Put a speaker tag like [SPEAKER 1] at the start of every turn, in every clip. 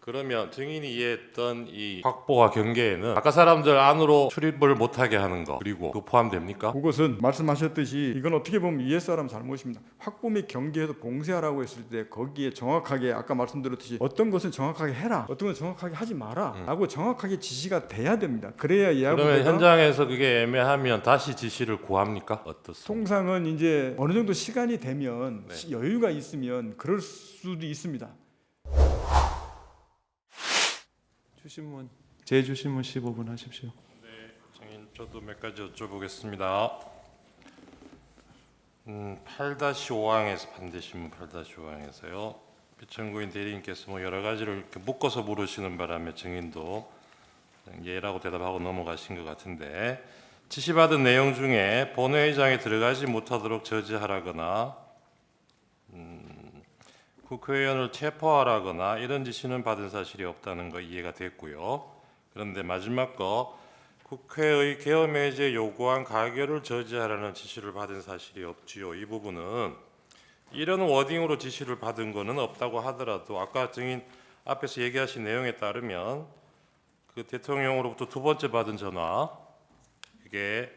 [SPEAKER 1] 그러면 증인이 이해했던 이 확보와 경계에는 아까 사람들 안으로 출입을 못하게 하는 거 그리고 그거 포함됩니까?
[SPEAKER 2] 그것은 말씀하셨듯이 이건 어떻게 보면 이해 사람 잘못입니다. 확보 및 경계에서 봉쇄하라고 했을 때 거기에 정확하게 아까 말씀드렸듯이 어떤 것은 정확하게 해라, 어떤 것은 정확하게 하지 마라 라고 정확하게 지시가 돼야 됩니다. 그래야
[SPEAKER 1] 그러면
[SPEAKER 2] 이해하고
[SPEAKER 1] 현장에서 그게 애매하면 다시 지시를 구합니까? 어떻습니까?
[SPEAKER 2] 통상은 이제 어느 정도 시간이 되면
[SPEAKER 1] 네.
[SPEAKER 2] 여유가 있으면 그럴 수도 있습니다.
[SPEAKER 3] 주신문 재주신문 15분 하십시오.
[SPEAKER 1] 증인 저도 몇 가지 여쭤보겠습니다. 8-5항에서 반대신문 8-5항에서요. 피청구인 대리인께서 뭐 여러 가지를 이렇게 묶어서 물으시는 바람에 증인도 예라고 대답하고 넘어가신 것 같은데 지시받은 내용 중에 본회의장에 들어가지 못하도록 저지하라거나 국회의원을 체포하라거나 이런 지시는 받은 사실이 없다는 거 이해가 됐고요. 그런데 마지막 거 국회의 계엄 해제 요구안 가결을 저지하라는 지시를 받은 사실이 없지요. 이 부분은 이런 워딩으로 지시를 받은 거는 없다고 하더라도 아까 증인 앞에서 얘기하신 내용에 따르면 그 대통령으로부터 두 번째 받은 전화 이게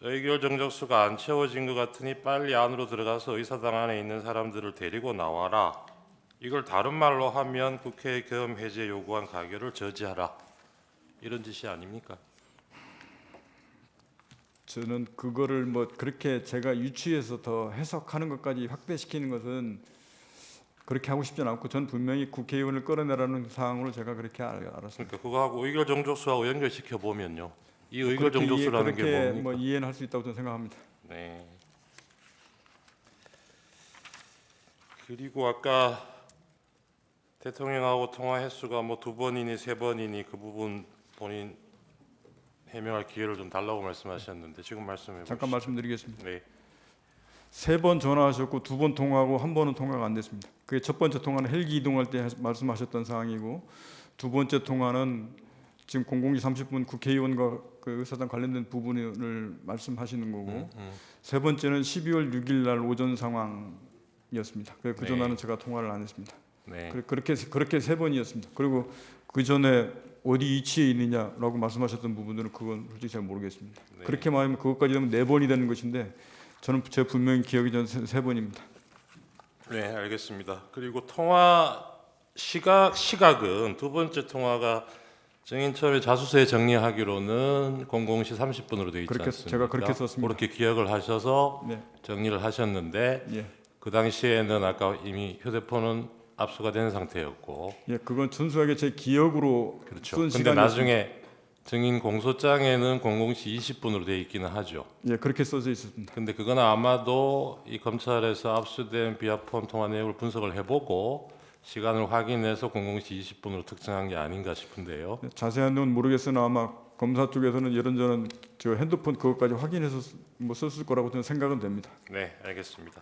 [SPEAKER 1] 의결 정적수가 안 채워진 것 같으니 빨리 안으로 들어가서 의사당 안에 있는 사람들을 데리고 나와라. 이걸 다른 말로 하면 국회 계엄 해제 요구안 가결을 저지하라. 이런 지시 아닙니까?
[SPEAKER 2] 저는 그거를 뭐 그렇게 제가 유추해서 더 해석하는 것까지 확대시키는 것은 그렇게 하고 싶지는 않고 전 분명히 국회의원을 끌어내라는 사항으로 제가 그렇게 알았습니다.
[SPEAKER 1] 그러니까 그거하고 의결 정적수하고 연결시켜 보면요. 이 의결 정적수라는 게
[SPEAKER 2] 그렇게
[SPEAKER 1] 뭡니까?
[SPEAKER 2] 뭐 이해는 할 수 있다고 저는 생각합니다.
[SPEAKER 1] 네. 그리고 아까 대통령하고 통화 횟수가 뭐 2번이니 3번이니 그 부분 본인 해명할 기회를 좀 달라고 말씀하셨는데 지금 말씀해 보시죠.
[SPEAKER 2] 잠깐 말씀드리겠습니다.
[SPEAKER 1] 네.
[SPEAKER 2] 3번 전화하셨고 2번 통화하고 1번은 통화가 안 됐습니다. 그게 첫 번째 통화는 헬기 이동할 때 말씀하셨던 사항이고 두 번째 통화는 지금 00시 30분 국회의원과 그 의사당 관련된 부분을 말씀하시는 거고 세 번째는 12월 6일 날 오전 상황이었습니다. 그
[SPEAKER 1] 네.
[SPEAKER 2] 전화는 제가 통화를 안 했습니다.
[SPEAKER 1] 네.
[SPEAKER 2] 그렇게 세 번이었습니다. 그리고 그 전에 어디 위치에 있느냐라고 말씀하셨던 부분들은 그건 솔직히 잘 모르겠습니다.
[SPEAKER 1] 네.
[SPEAKER 2] 그렇게 말하면 그것까지 되면 4번이 되는 것인데 저는 제 분명히 기억이 전 3번입니다.
[SPEAKER 1] 네, 알겠습니다. 그리고 통화 시각은 두 번째 통화가 증인 처음에 자수서에 정리하기로는 00시 30분으로 되어 있지
[SPEAKER 2] 그렇게
[SPEAKER 1] 않습니까?
[SPEAKER 2] 제가 그렇게 썼습니다.
[SPEAKER 1] 그렇게 기억을 하셔서
[SPEAKER 2] 네.
[SPEAKER 1] 정리를 하셨는데
[SPEAKER 2] 예.
[SPEAKER 1] 그 당시에는 아까 이미 휴대폰은 압수가 된 상태였고
[SPEAKER 2] 예, 그건純粋하게 제 기억으로
[SPEAKER 1] 그렇죠.
[SPEAKER 2] 쓴
[SPEAKER 1] 근데
[SPEAKER 2] 시간이었습니다.
[SPEAKER 1] 나중에 증인 공소장에는 00시 20분으로 되어 있기는 하죠.
[SPEAKER 2] 예, 그렇게 써져 있었습니다.
[SPEAKER 1] 근데 그건 아마도 이 검찰에서 압수된 비아폰 통화 내용을 분석을 해보고 시간을 확인해서 00시 20분으로 특정한 게 아닌가 싶은데요.
[SPEAKER 2] 예, 자세한 건 모르겠으나 아마 검사 쪽에서는 이런저런 저 핸드폰 그것까지 확인해서 뭐 썼을 거라고 저는 생각은 됩니다.
[SPEAKER 1] 네, 알겠습니다.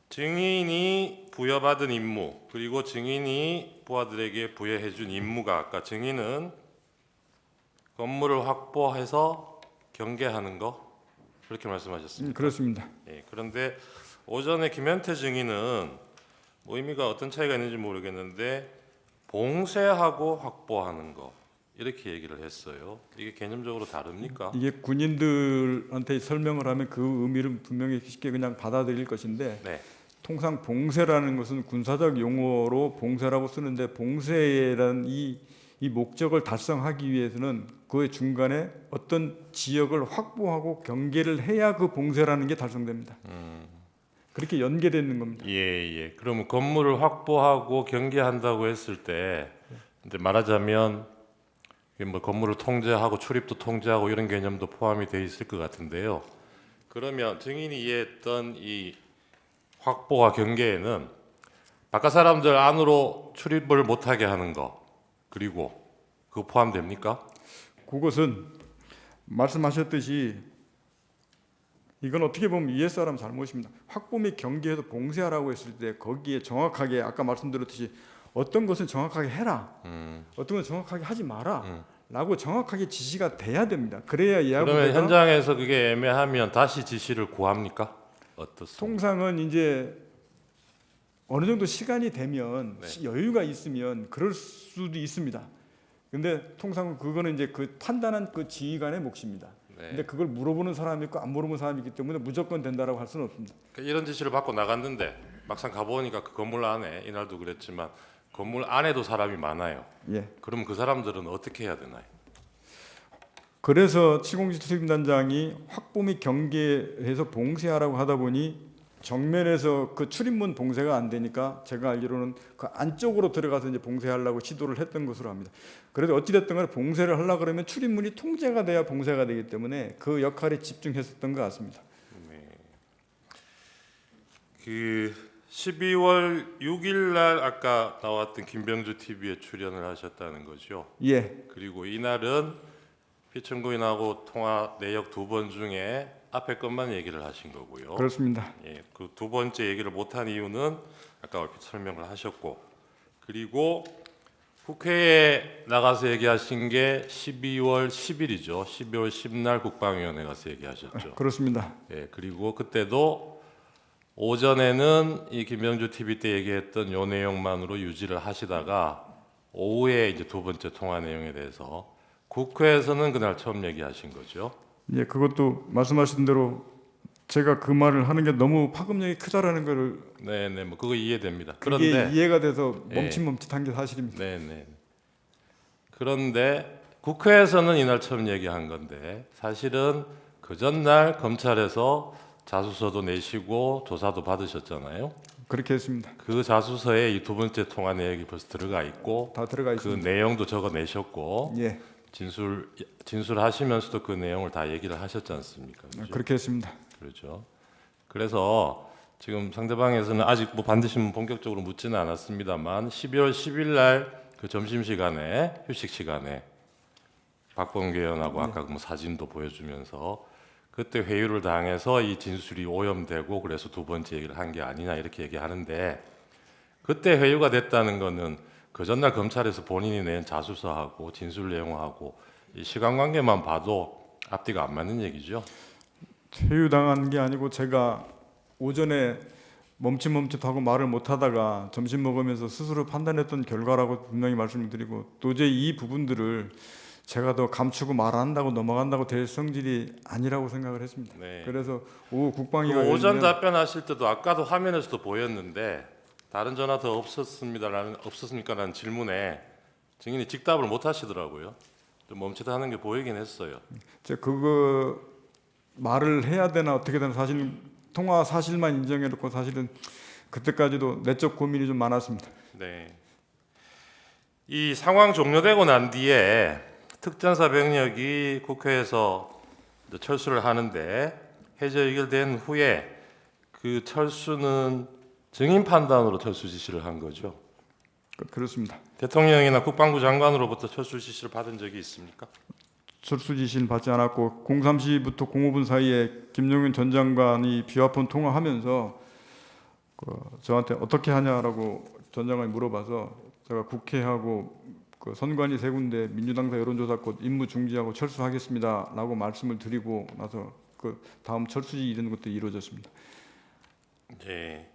[SPEAKER 1] 증인이 부여받은 임무 그리고 증인이 부하들에게 부여해준 임무가 아까 증인은 건물을 확보해서 경계하는 거 그렇게 말씀하셨습니다.
[SPEAKER 2] 그렇습니다.
[SPEAKER 1] 예, 그런데 오전에 김현태 증인은 뭐 의미가 어떤 차이가 있는지 모르겠는데 봉쇄하고 확보하는 거 이렇게 얘기를 했어요. 이게 개념적으로 다릅니까?
[SPEAKER 2] 이게 군인들한테 설명을 하면 그 의미를 분명히 쉽게 그냥 받아들일 것인데
[SPEAKER 1] 네,
[SPEAKER 2] 통상 봉쇄라는 것은 군사적 용어로 봉쇄라고 쓰는데 봉쇄라는 이 목적을 달성하기 위해서는 그 중간에 어떤 지역을 확보하고 경계를 해야 그 봉쇄라는 게 달성됩니다. 그렇게 연계되는 겁니다.
[SPEAKER 1] 예. 그러면 건물을 확보하고 경계한다고 했을 때 이제 말하자면 이게 뭐 건물을 통제하고 출입도 통제하고 이런 개념도 포함이 돼 있을 것 같은데요. 그러면 증인이 이해했던 이 확보와 경계에는 바깥 사람들 안으로 출입을 못하게 하는 거 그리고 그거 포함됩니까?
[SPEAKER 2] 그것은 말씀하셨듯이 이건 어떻게 보면 이해 사람 잘못입니다. 확보 및 경계에서 봉쇄하라고 했을 때 거기에 정확하게 아까 말씀드렸듯이 어떤 것은 정확하게 해라, 어떤 것은 정확하게 하지 마라 라고 정확하게 지시가 돼야 됩니다. 그래야
[SPEAKER 1] 그러면
[SPEAKER 2] 이해하고
[SPEAKER 1] 현장에서 그게 애매하면 다시 지시를 구합니까? 어떻습니까?
[SPEAKER 2] 통상은 이제 어느 정도 시간이 되면
[SPEAKER 1] 네.
[SPEAKER 2] 여유가 있으면 그럴 수도 있습니다. 근데 통상 그거는 이제 그 판단한 그 지휘관의 몫입니다.
[SPEAKER 1] 네.
[SPEAKER 2] 근데 그걸 물어보는 사람이 있고 안 물어보는 사람이 있기 때문에 무조건 된다라고 할 수는 없습니다.
[SPEAKER 1] 그러니까 이런 지시를 받고 나갔는데 막상 가보니까 그 건물 안에 이날도 그랬지만 건물 안에도 사람이 많아요.
[SPEAKER 2] 예.
[SPEAKER 1] 그럼 그 사람들은 어떻게 해야 되나요?
[SPEAKER 2] 그래서 707 수임단장이 확보 및 경계해서 봉쇄하라고 하다 보니 정면에서 그 출입문 봉쇄가 안 되니까 제가 알기로는 그 안쪽으로 들어가서 이제 봉쇄하려고 시도를 했던 것으로 합니다. 그래도 어찌됐든 간에 봉쇄를 하려 그러면 출입문이 통제가 돼야 봉쇄가 되기 때문에 그 역할에 집중했었던 것 같습니다.
[SPEAKER 1] 그 12월 6일 날 아까 나왔던 김병주 TV에 출연을 하셨다는 거죠.
[SPEAKER 2] 예,
[SPEAKER 1] 그리고 이날은 피청구인하고 통화 내역 2번 중에 앞에 것만 얘기를 하신 거고요.
[SPEAKER 2] 그렇습니다.
[SPEAKER 1] 예, 그 두 번째 얘기를 못한 이유는 아까 얼핏 설명을 하셨고, 그리고 국회에 나가서 얘기하신 게 12월 10일이죠. 12월 10날 국방위원회 가서 얘기하셨죠.
[SPEAKER 2] 그렇습니다.
[SPEAKER 1] 예, 그리고 그때도 오전에는 이 김병주 TV 때 얘기했던 요 내용만으로 유지를 하시다가 오후에 이제 두 번째 통화 내용에 대해서 국회에서는 그날 처음 얘기하신 거죠.
[SPEAKER 2] 예, 그것도 말씀하신 대로 제가 그 말을 하는 게 너무 파급력이 크다라는 거를
[SPEAKER 1] 네, 뭐 그거 이해됩니다.
[SPEAKER 2] 그게
[SPEAKER 1] 그런데
[SPEAKER 2] 이해가 돼서
[SPEAKER 1] 예.
[SPEAKER 2] 멈칫멈칫한 게 사실입니다.
[SPEAKER 1] 네. 그런데 국회에서는 이날 처음 얘기한 건데 사실은 그 전날 검찰에서 자수서도 내시고 조사도 받으셨잖아요.
[SPEAKER 2] 그렇게 했습니다.
[SPEAKER 1] 그 자수서에 이 두 번째 통화 내역이 벌써 들어가 있고
[SPEAKER 2] 다 들어가
[SPEAKER 1] 그
[SPEAKER 2] 있습니다.
[SPEAKER 1] 내용도 적어 내셨고
[SPEAKER 2] 예,
[SPEAKER 1] 진술하시면서도 그 내용을 다 얘기를 하셨지 않습니까? 그죠?
[SPEAKER 2] 그렇게 했습니다.
[SPEAKER 1] 그렇죠. 그래서 지금 상대방에서는 아직 뭐 반드시 본격적으로 묻지는 않았습니다만 12월 10일 날 그 점심 시간에 휴식 시간에 박범계 의원하고 아까 뭐 사진도 보여주면서 그때 회유를 당해서 이 진술이 오염되고 그래서 두 번째 얘기를 한 게 아니냐 이렇게 얘기하는데 그때 회유가 됐다는 거는 그 전날 검찰에서 본인이 낸 자수서하고 진술 내용하고 이 시간 관계만 봐도 앞뒤가 안 맞는 얘기죠.
[SPEAKER 2] 퇴유당한 게 아니고 제가 오전에 멈칫멈칫하고 말을 못하다가 점심 먹으면서 스스로 판단했던 결과라고 분명히 말씀을 드리고 도저히 이 부분들을 제가 더 감추고 말 안 한다고 넘어간다고 될 성질이 아니라고 생각을 했습니다.
[SPEAKER 1] 네.
[SPEAKER 2] 그래서 오후
[SPEAKER 1] 그
[SPEAKER 2] 국방위가
[SPEAKER 1] 오전
[SPEAKER 2] 열리면
[SPEAKER 1] 답변하실 때도 아까도 화면에서도 보였는데 다른 전화 더 없었습니까라는 질문에 증인이 직답을 못 하시더라고요. 좀 멈칫하는 게 보이긴 했어요.
[SPEAKER 2] 제가 그거 말을 해야 되나 어떻게 되나 사실 통화 사실만 인정해놓고 사실은 그때까지도 내적 고민이 좀 많았습니다.
[SPEAKER 1] 네. 이 상황 종료되고 난 뒤에 특전사 병력이 국회에서 이제 철수를 하는데 해제 의결된 후에 그 철수는 증인 판단으로 철수 지시를 한 거죠.
[SPEAKER 2] 그렇습니다.
[SPEAKER 1] 대통령이나 국방부 장관으로부터 철수 지시를 받은 적이 있습니까?
[SPEAKER 2] 철수 지시는 받지 않았고 03시부터 05분 사이에 김용현 전 장관이 비화폰 통화하면서 저한테 어떻게 하냐라고 전 장관이 물어봐서 제가 국회하고 그 선관위 세 군데 민주당사 여론조사권 임무 중지하고 철수하겠습니다라고 말씀을 드리고 나서 그 다음 철수지 이런 것도 이루어졌습니다.
[SPEAKER 1] 네.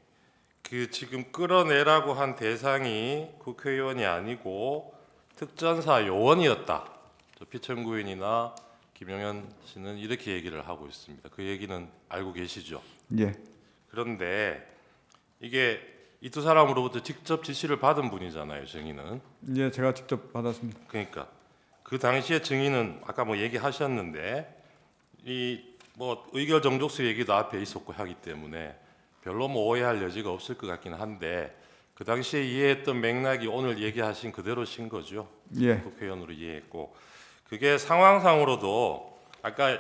[SPEAKER 1] 그 지금 끌어내라고 한 대상이 국회의원이 아니고 특전사 요원이었다. 피청구인이나 김용현 씨는 이렇게 얘기를 하고 있습니다. 그 얘기는 알고 계시죠?
[SPEAKER 2] 예,
[SPEAKER 1] 그런데 이게 이 두 사람으로부터 직접 지시를 받은 분이잖아요, 증인은.
[SPEAKER 2] 예, 제가 직접 받았습니다.
[SPEAKER 1] 그러니까 그 당시에 증인은 아까 뭐 얘기하셨는데 이 뭐 의결 정족수 얘기도 앞에 있었고 하기 때문에 별로 뭐 오해할 여지가 없을 것 같기는 한데 그 당시에 이해했던 맥락이 오늘 얘기하신 그대로신 거죠.
[SPEAKER 2] 예,
[SPEAKER 1] 국회의원으로 이해했고 그게 상황상으로도 아까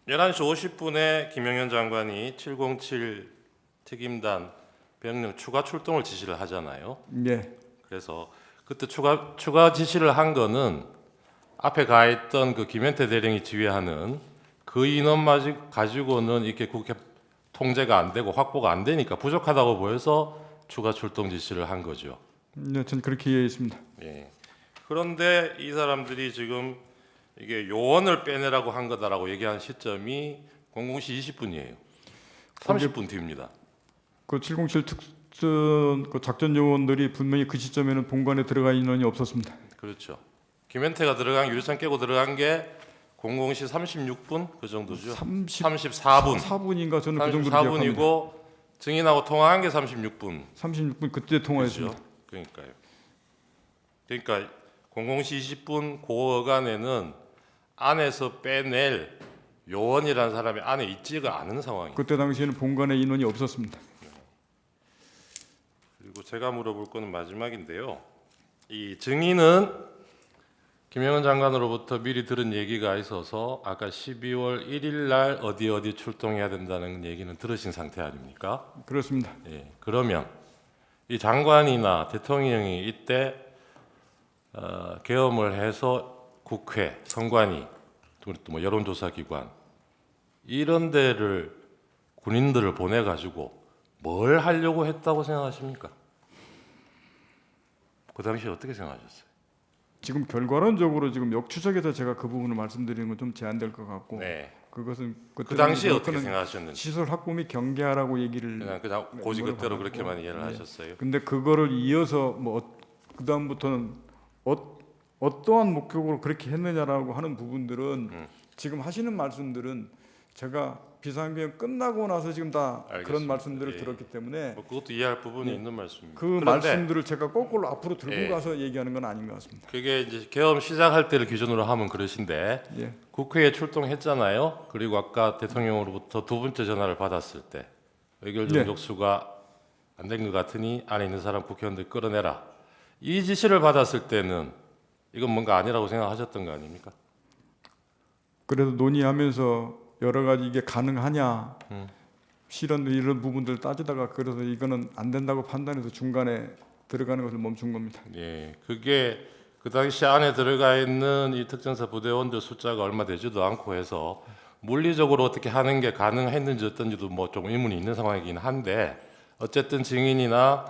[SPEAKER 1] 11시 50분에 김용현 장관이 707 특임단 병력 추가 출동을 지시를 하잖아요.
[SPEAKER 2] 예,
[SPEAKER 1] 그래서 그때 추가 지시를 한 거는 앞에 가 있던 그 김현태 대령이 지휘하는 그 인원만 가지고는 이렇게 국회 통제가 안 되고 확보가 안 되니까 부족하다고 보여서 추가 출동 지시를 한 거죠.
[SPEAKER 2] 네, 전 그렇게 이해했습니다.
[SPEAKER 1] 예. 그런데 이 사람들이 지금 이게 요원을 빼내라고 한 거다라고 얘기한 시점이 00시 20분이에요. 30분 뒤입니다.
[SPEAKER 2] 그 707 그 작전 요원들이 분명히 그 시점에는 본관에 들어가 있는 인원이 없었습니다.
[SPEAKER 1] 그렇죠. 김현태가 들어간 유리창 깨고 들어간 게 00시 36분 그 정도죠. 34분.
[SPEAKER 2] 4분인가 저는 그 정도로 기억합니다.
[SPEAKER 1] 34분이고 증인하고 통화한 게 36분.
[SPEAKER 2] 36분 그때 통화했습니다.
[SPEAKER 1] 그렇죠. 그러니까요. 그러니까 00시 20분 그 어간에는 안에서 빼낼 요원이라는 사람이 안에 있지가 않은 상황이에요.
[SPEAKER 2] 그때 당시에는 본관에 인원이 없었습니다.
[SPEAKER 1] 그리고 제가 물어볼 거는 마지막인데요. 이 증인은 김영은 장관으로부터 미리 들은 얘기가 있어서 아까 12월 1일 날 어디 출동해야 된다는 얘기는 들으신 상태 아닙니까?
[SPEAKER 2] 그렇습니다.
[SPEAKER 1] 예. 그러면 이 장관이나 대통령이 이때 계엄을 해서 국회, 선관위, 또 뭐 여론조사기관 이런 데를 군인들을 보내 가지고 뭘 하려고 했다고 생각하십니까? 그 당시에 어떻게 생각하셨어요?
[SPEAKER 2] 지금 결과론적으로 지금 역추적에서 제가 그 부분을 말씀드리는 건 좀 제한될 것 같고
[SPEAKER 1] 네.
[SPEAKER 2] 그것은
[SPEAKER 1] 그 당시에 어떻게
[SPEAKER 2] 그거는
[SPEAKER 1] 생각하셨는지
[SPEAKER 2] 시설 확보 및 경계하라고 얘기를
[SPEAKER 1] 그냥 고지그대로
[SPEAKER 2] 뭐라고
[SPEAKER 1] 그렇게만
[SPEAKER 2] 하고,
[SPEAKER 1] 이해를
[SPEAKER 2] 예.
[SPEAKER 1] 하셨어요.
[SPEAKER 2] 근데 그거를 이어서 뭐 그다음부터는 어떠한 목적으로 그렇게 했느냐라고 하는 부분들은 지금 하시는 말씀들은 제가 비상계엄 끝나고 나서 지금 다 그런
[SPEAKER 1] 알겠습니다.
[SPEAKER 2] 말씀들을
[SPEAKER 1] 예.
[SPEAKER 2] 들었기 때문에
[SPEAKER 1] 뭐 그것도 이해할 부분이 있는 말씀입니다.
[SPEAKER 2] 그
[SPEAKER 1] 그런데
[SPEAKER 2] 말씀들을 제가 거꾸로 앞으로 들고
[SPEAKER 1] 예.
[SPEAKER 2] 가서 얘기하는 건 아닌 것 같습니다.
[SPEAKER 1] 그게 이제 계엄 시작할 때를 기준으로 하면 그러신데
[SPEAKER 2] 예.
[SPEAKER 1] 국회에 출동했잖아요. 그리고 아까 대통령으로부터 두 번째 전화를 받았을 때 의결
[SPEAKER 2] 네.
[SPEAKER 1] 정족수가 안 된 것 같으니 안에 있는 사람 국회의원들 끌어내라. 이 지시를 받았을 때는 이건 뭔가 아니라고 생각하셨던 거 아닙니까?
[SPEAKER 2] 그래도 논의하면서 여러 가지 이게 가능하냐 실현 이런 부분들 따지다가 그래서 이거는 안 된다고 판단해서 중간에 들어가는 것을 멈춘 겁니다.
[SPEAKER 1] 예, 그게 그 당시 안에 들어가 있는 이 특전사 부대원들 숫자가 얼마 되지도 않고 해서 물리적으로 어떻게 하는 게 가능했는지 어떤지도 뭐 좀 의문이 있는 상황이긴 한데 어쨌든 증인이나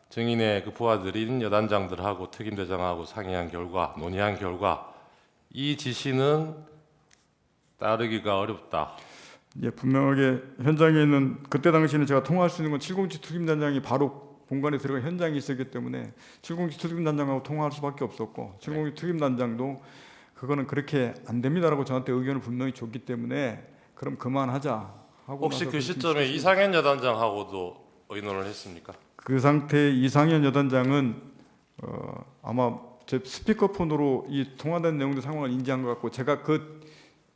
[SPEAKER 1] 증인의 그 부하들인 여단장들하고 특임대장하고 상의한 결과 논의한 결과 이 지시는 따르기가 어렵다.
[SPEAKER 2] 예, 분명하게 현장에 있는 그때 당시에는 제가 통화할 수 있는 건 707 특임단장이 바로 본관에 들어가 현장에 있었기 때문에 707 특임단장하고 통화할 수밖에 없었고 707 특임단장도 그거는 그렇게 안 됩니다라고 저한테 의견을 분명히 줬기 때문에 그럼 그만하자 하고
[SPEAKER 1] 혹시
[SPEAKER 2] 나서
[SPEAKER 1] 그
[SPEAKER 2] 그렇게
[SPEAKER 1] 시점에
[SPEAKER 2] 시켰습니다.
[SPEAKER 1] 이상현 여단장하고도 의논을 했습니까?
[SPEAKER 2] 그 상태 이상현 여단장은 아마 제 스피커폰으로 이 통화된 내용들 상황을 인지한 것 같고 제가 그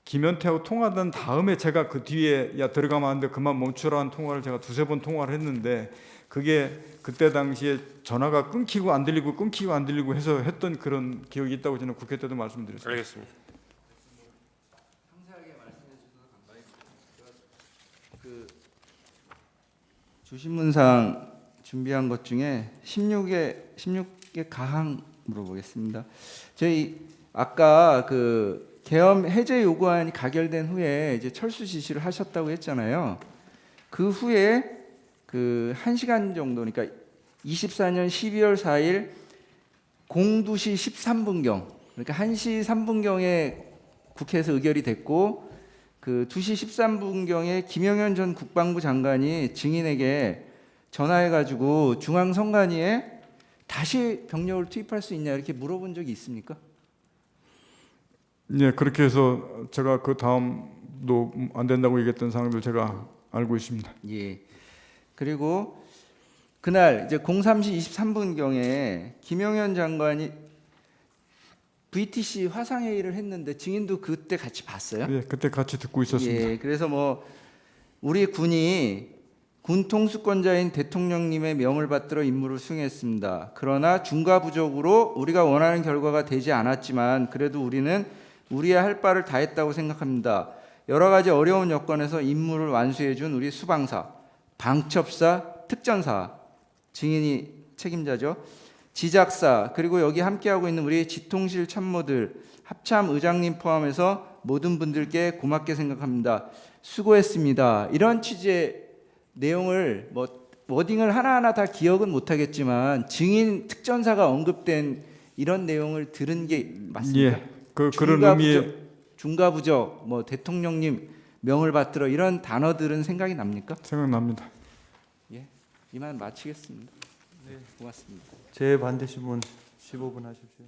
[SPEAKER 2] 김현태하고 통화된 다음에 제가 그 뒤에 야 들어가면 안 돼 그만 멈추라는 통화를 제가 두세 번 통화를 했는데 그게 그때 당시에 전화가 끊기고 안 들리고 해서 했던 그런 기억이 있다고 저는 국회 때도 말씀드렸습니다.
[SPEAKER 1] 알겠습니다.
[SPEAKER 4] 상세하게 말씀해 주셔서 감사합니다. 그 주신문상 준비한 것 중에 16개 가항 물어보겠습니다. 저희 아까 그 계엄 해제 요구안이 가결된 후에 이제 철수 지시를 하셨다고 했잖아요. 그 후에 그 1시간 정도, 그러니까 24년 12월 4일 02시 13분경, 그러니까 1시 3분경에 국회에서 의결이 됐고 그 2시 13분경에 김영현 전 국방부 장관이 증인에게 전화해가지고 중앙선관위에 다시 병력을 투입할 수 있냐 이렇게 물어본 적이 있습니까?
[SPEAKER 2] 예, 그렇게 해서 제가 그 다음도 안 된다고 얘기했던 사항들 제가 알고 있습니다.
[SPEAKER 4] 예. 그리고 그날 이제 03시 23분경에 김영현 장관이 VTC 화상회의를 했는데 증인도 그때 같이 봤어요?
[SPEAKER 2] 예, 그때 같이 듣고 있었습니다.
[SPEAKER 4] 예. 그래서 뭐 우리 군이 군 통수권자인 대통령님의 명을 받들어 임무를 수행했습니다. 그러나 중과부적으로 우리가 원하는 결과가 되지 않았지만 그래도 우리는 우리의 할 바를 다했다고 생각합니다. 여러 가지 어려운 여건에서 임무를 완수해 준 우리 수방사, 방첩사, 특전사, 증인이 책임자죠. 지작사, 그리고 여기 함께하고 있는 우리 지통실 참모들, 합참 의장님 포함해서 모든 분들께 고맙게 생각합니다. 수고했습니다. 이런 취지의 내용을 뭐 워딩을 하나하나 다 기억은 못하겠지만 증인 특전사가 언급된 이런 내용을 들은 게 맞습니다.
[SPEAKER 2] 예, 그런 의미의
[SPEAKER 4] 중과부적, 뭐 대통령님 명을 받들어 이런 단어들은 생각이 납니까?
[SPEAKER 2] 생각납니다.
[SPEAKER 4] 예. 이만 마치겠습니다.
[SPEAKER 3] 네.
[SPEAKER 4] 고맙습니다.
[SPEAKER 3] 제 반대 신문 15분 하십시오.